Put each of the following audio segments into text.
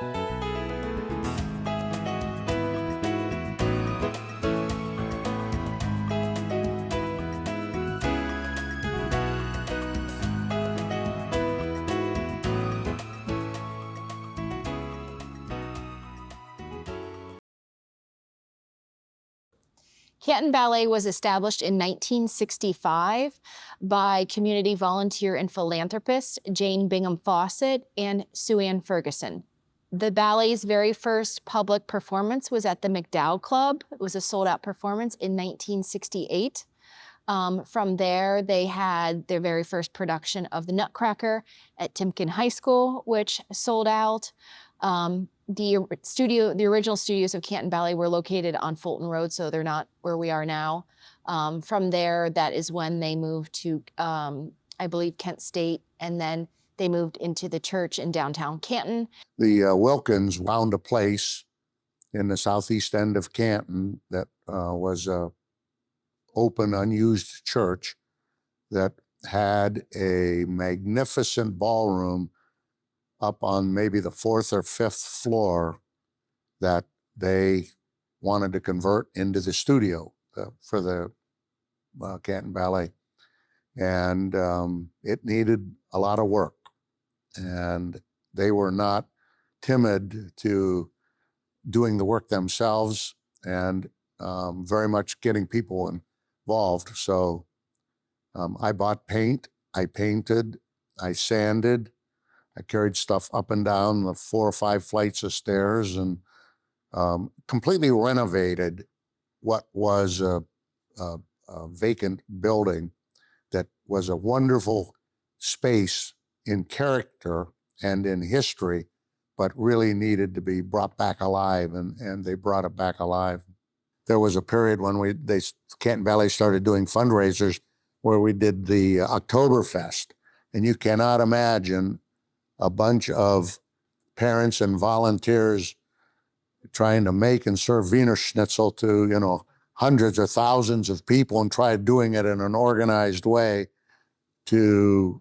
Canton Ballet was established in 1965 by community volunteer and philanthropist Jane Bingham Fawcett and Sue Ann Ferguson. The ballet's very first public performance was at the McDowell Club. It was a sold-out performance in 1968. From there, they had their very first production of The Nutcracker at Timken High School, which sold out. The original studios of Canton Ballet were located on Fulton Road, so they're not where we are now. From there, that is when they moved to, I believe, Kent State, and then they moved into the church in downtown Canton. The Wilkins found a place in the southeast end of Canton that was a open, unused church that had a magnificent ballroom up on maybe the 4th or 5th floor that they wanted to convert into the studio for the Canton Ballet. And it needed a lot of work. And they were not timid to doing the work themselves and very much getting people involved. So I bought paint, I painted, I sanded, I carried stuff up and down the 4 or 5 flights of stairs and completely renovated what was a vacant building that was a wonderful space in character and in history, but really needed to be brought back alive, and they brought it back alive. There was a period when Canton Ballet started doing fundraisers where we did the Oktoberfest, and you cannot imagine a bunch of parents and volunteers trying to make and serve Wiener Schnitzel to, hundreds or thousands of people and try doing it in an organized way to,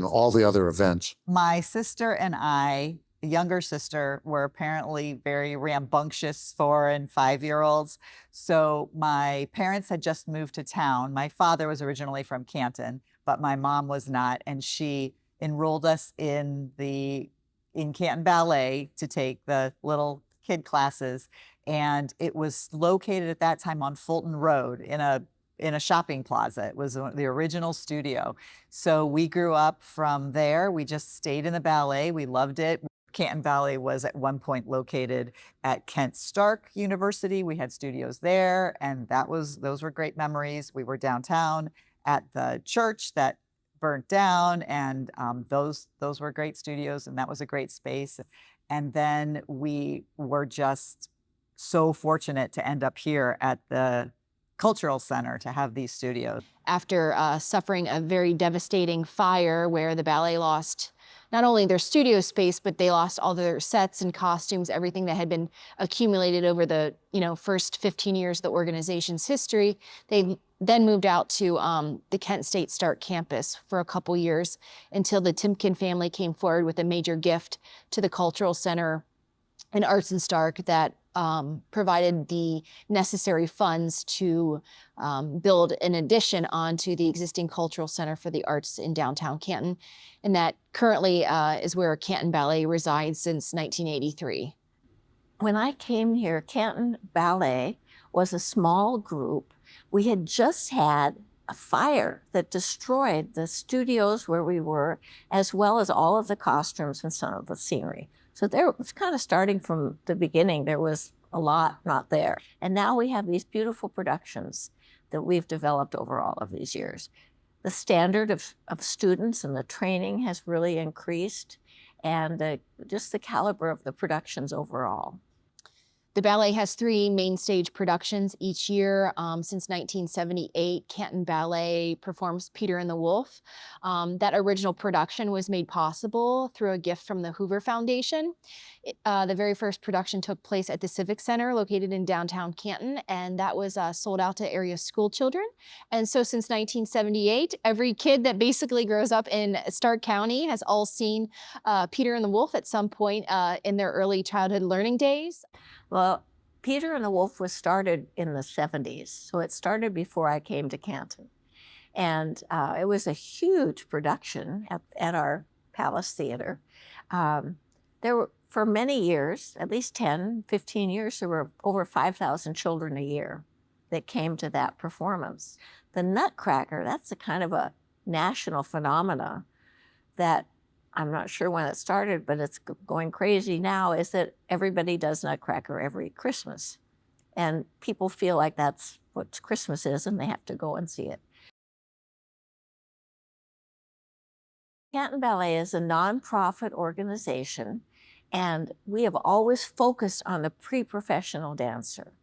all the other events. My sister and I, the younger sister, were apparently very rambunctious 4- and 5-year-olds. So my parents had just moved to town. My father was originally from Canton, but my mom was not, and she enrolled us in Canton Ballet to take the little kid classes. And it was located at that time on Fulton Road in a shopping plaza. It was the original studio. So we grew up from there. We just stayed in the ballet. We loved it. Canton Ballet was at one point located at Kent Stark University. We had studios there, and those were great memories. We were downtown at the church that burnt down, and those were great studios, and that was a great space. And then we were just so fortunate to end up here at the Cultural Center to have these studios. After suffering a very devastating fire where the ballet lost not only their studio space, but they lost all their sets and costumes, everything that had been accumulated over the first 15 years of the organization's history. They then moved out to the Kent State Stark campus for a couple years until the Timken family came forward with a major gift to the Cultural Center and Arts in Stark that provided the necessary funds to build an addition onto the existing Cultural Center for the Arts in downtown Canton. And that currently is where Canton Ballet resides since 1983. When I came here, Canton Ballet was a small group. We had just had a fire that destroyed the studios where we were, as well as all of the costumes and some of the scenery. So there was kind of starting from the beginning, there was a lot not there. And now we have these beautiful productions that we've developed over all of these years. The standard of students and the training has really increased, and just the caliber of the productions overall. The ballet has 3 main stage productions each year. Since 1978, Canton Ballet performs Peter and the Wolf. That original production was made possible through a gift from the Hoover Foundation. The very first production took place at the Civic Center located in downtown Canton, and that was sold out to area school children. And so since 1978, every kid that basically grows up in Stark County has all seen Peter and the Wolf at some point in their early childhood learning days. Well, Peter and the Wolf was started in the 70s, so it started before I came to Canton. And it was a huge production at our Palace Theater. There were, for many years, at least 10, 15 years, there were over 5,000 children a year that came to that performance. The Nutcracker, that's a kind of a national phenomena that I'm not sure when it started, but it's going crazy now, is that everybody does Nutcracker every Christmas. And people feel like that's what Christmas is, and they have to go and see it. Canton Ballet is a nonprofit organization, and we have always focused on the pre-professional dancer.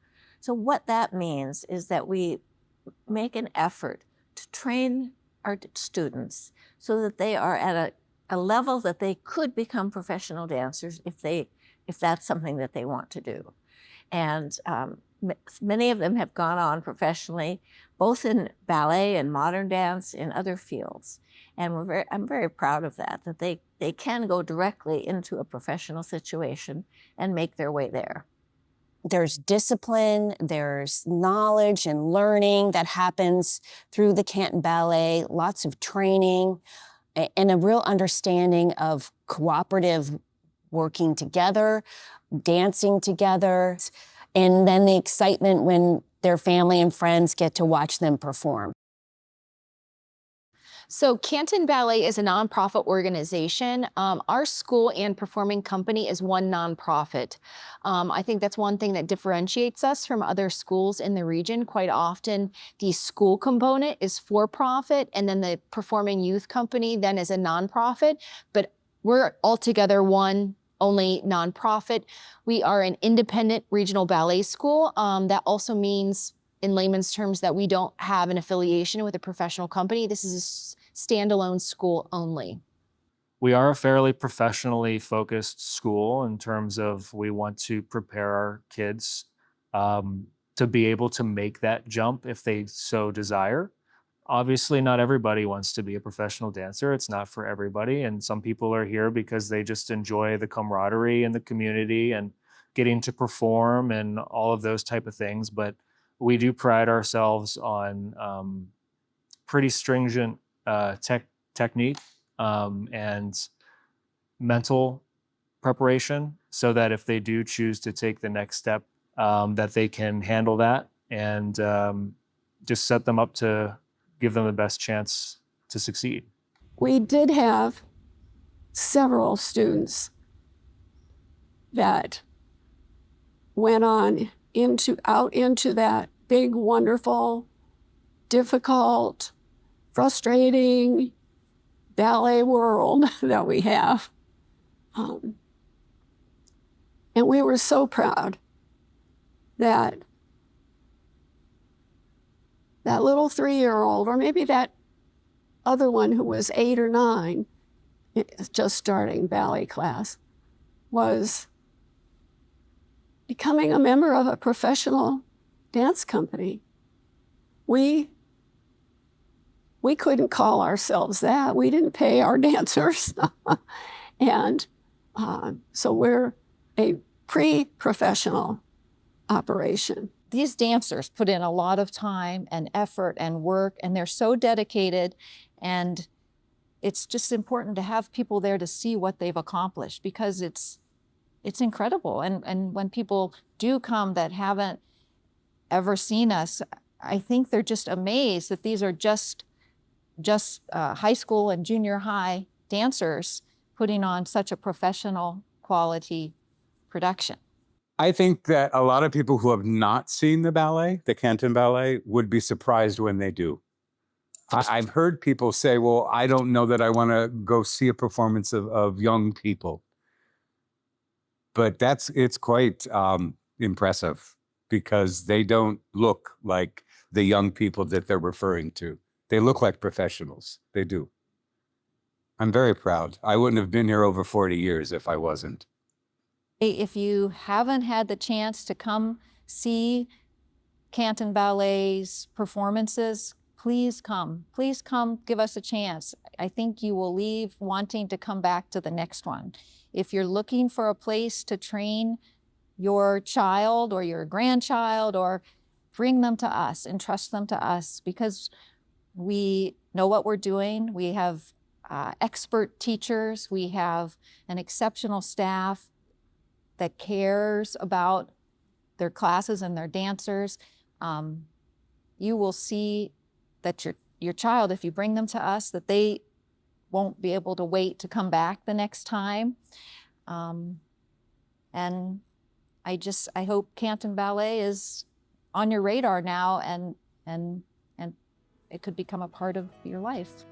So what that means is that we make an effort to train our students so that they are at a level that they could become professional dancers if that's something that they want to do. And many of them have gone on professionally, both in ballet and modern dance, in other fields. And I'm very proud of that they can go directly into a professional situation and make their way there. There's discipline, there's knowledge and learning that happens through the Canton Ballet, lots of training, and a real understanding of cooperative working together, dancing together, and then the excitement when their family and friends get to watch them perform. So Canton Ballet is a nonprofit organization. Our school and performing company is one nonprofit. I think that's one thing that differentiates us from other schools in the region. Quite often, the school component is for-profit, and then the performing youth company then is a nonprofit, but we're altogether one only nonprofit. We are an independent regional ballet school. That also means, in layman's terms, that we don't have an affiliation with a professional company. This is a standalone school only. We are a fairly professionally focused school in terms of we want to prepare our kids to be able to make that jump if they so desire. Obviously, not everybody wants to be a professional dancer. It's not for everybody. And some people are here because they just enjoy the camaraderie and the community and getting to perform and all of those type of things. But we do pride ourselves on pretty stringent technique and mental preparation, so that if they do choose to take the next step, that they can handle that and just set them up to give them the best chance to succeed. We did have several students that went on out into that big, wonderful, difficult, frustrating ballet world that we have. And we were so proud that that little 3-year-old, or maybe that other one who was 8 or 9, just starting ballet class, was becoming a member of a professional dance company. We couldn't call ourselves that. We didn't pay our dancers. And so we're a pre-professional operation. These dancers put in a lot of time and effort and work, and they're so dedicated, and it's just important to have people there to see what they've accomplished, because it's incredible. And when people do come that haven't ever seen us, I think they're just amazed that these are just high school and junior high dancers putting on such a professional quality production. I think that a lot of people who have not seen the ballet, the Canton Ballet, would be surprised when they do. I've heard people say, well, I don't know that I want to go see a performance of young people. But it's quite impressive because they don't look like the young people that they're referring to. They look like professionals. They do. I'm very proud. I wouldn't have been here over 40 years if I wasn't. If you haven't had the chance to come see Canton Ballet's performances, please come. Please come give us a chance. I think you will leave wanting to come back to the next one. If you're looking for a place to train your child or your grandchild, or bring them to us, entrust them to us, because we know what we're doing. We have expert teachers. We have an exceptional staff that cares about their classes and their dancers. You will see that your child, if you bring them to us, that they won't be able to wait to come back the next time. And I hope Canton Ballet is on your radar now, and it could become a part of your life.